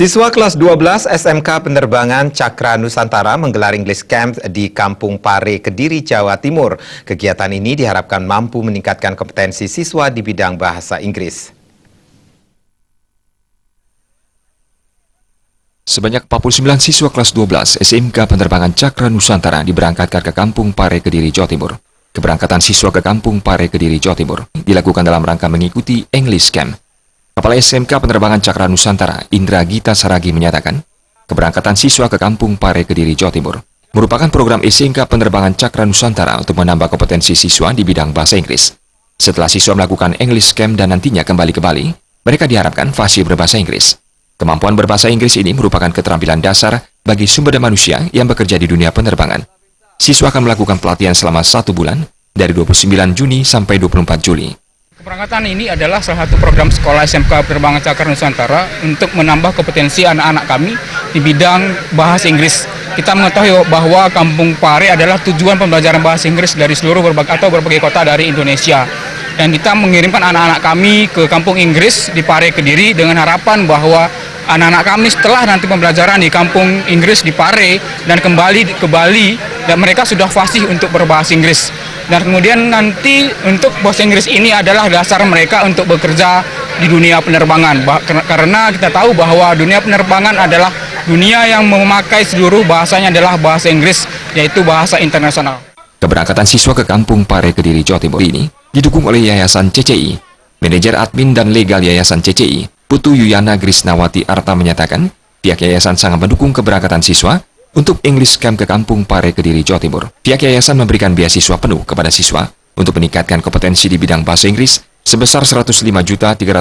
Siswa kelas 12 SMK Penerbangan Cakra Nusantara menggelar English Camp di Kampung Pare, Kediri, Jawa Timur. Kegiatan ini diharapkan mampu meningkatkan kompetensi siswa di bidang bahasa Inggris. Sebanyak 49 siswa kelas 12 SMK Penerbangan Cakra Nusantara diberangkatkan ke Kampung Pare, Kediri, Jawa Timur. Keberangkatan siswa ke Kampung Pare, Kediri, Jawa Timur dilakukan dalam rangka mengikuti English Camp. Kepala SMK Penerbangan Cakra Nusantara, Indra Gita Saragi menyatakan, keberangkatan siswa ke Kampung Pare, Kediri, Jawa Timur merupakan program SMK Penerbangan Cakra Nusantara untuk menambah kompetensi siswa di bidang bahasa Inggris. Setelah siswa melakukan English Camp dan nantinya kembali ke Bali, mereka diharapkan fasih berbahasa Inggris. Kemampuan berbahasa Inggris ini merupakan keterampilan dasar bagi sumber daya manusia yang bekerja di dunia penerbangan. Siswa akan melakukan pelatihan selama 1 bulan, dari 29 Juni sampai 24 Juli. Keberangkatan ini adalah salah satu program sekolah SMK Penerbangan Cakra Nusantara untuk menambah kompetensi anak-anak kami di bidang bahasa Inggris. Kita mengetahui bahwa Kampung Pare adalah tujuan pembelajaran bahasa Inggris dari seluruh berbagai kota dari Indonesia. Dan kita mengirimkan anak-anak kami ke Kampung Inggris di Pare, Kediri dengan harapan bahwa anak-anak kami setelah nanti pembelajaran di Kampung Inggris di Pare dan kembali ke Bali, dan mereka sudah fasih untuk berbahasa Inggris. Dan kemudian nanti untuk bahasa Inggris ini adalah dasar mereka untuk bekerja di dunia penerbangan. Karena kita tahu bahwa dunia penerbangan adalah dunia yang memakai seluruh bahasanya adalah bahasa Inggris, yaitu bahasa internasional. Keberangkatan siswa ke Kampung Pare, Kediri, Jawa Timur ini didukung oleh Yayasan CCI. Manajer Admin dan Legal Yayasan CCI, Putu Yuyana Grisnawati Arta menyatakan, pihak yayasan sangat mendukung keberangkatan siswa untuk English Camp ke Kampung Pare, Kediri, Jawa Timur. Pihak yayasan memberikan beasiswa penuh kepada siswa untuk meningkatkan kompetensi di bidang bahasa Inggris sebesar Rp105.300.000.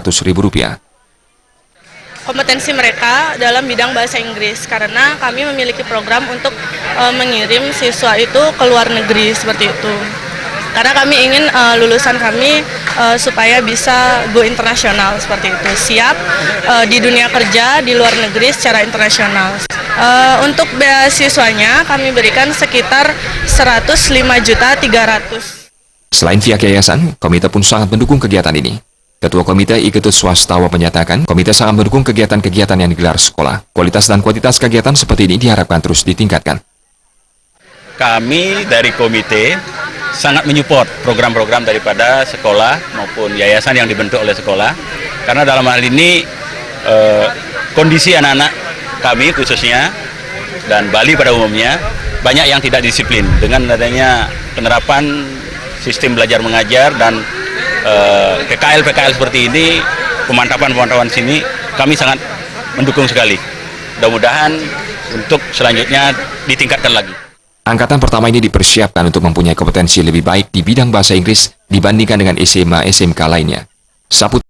Kompetensi mereka dalam bidang bahasa Inggris, karena kami memiliki program untuk mengirim siswa itu ke luar negeri seperti itu. Karena kami ingin lulusan kami supaya bisa go internasional seperti itu, siap di dunia kerja di luar negeri secara internasional. Untuk beasiswanya kami berikan sekitar Rp105.300.000. Selain pihak yayasan, komite pun sangat mendukung kegiatan ini. Ketua Komite Iketus Swastawa menyatakan, komite sangat mendukung kegiatan-kegiatan yang digelar sekolah. Kualitas dan kuantitas kegiatan seperti ini diharapkan terus ditingkatkan. Kami dari komite sangat menyupport program-program daripada sekolah maupun yayasan yang dibentuk oleh sekolah. Karena dalam hal ini kondisi anak-anak kami khususnya dan Bali pada umumnya banyak yang tidak disiplin. Dengan adanya penerapan sistem belajar mengajar dan PKL seperti ini, pemantapan sini, kami sangat mendukung sekali. Mudah-mudahan untuk selanjutnya ditingkatkan lagi. Angkatan pertama ini dipersiapkan untuk mempunyai kompetensi lebih baik di bidang bahasa Inggris dibandingkan dengan SMA-SMK lainnya.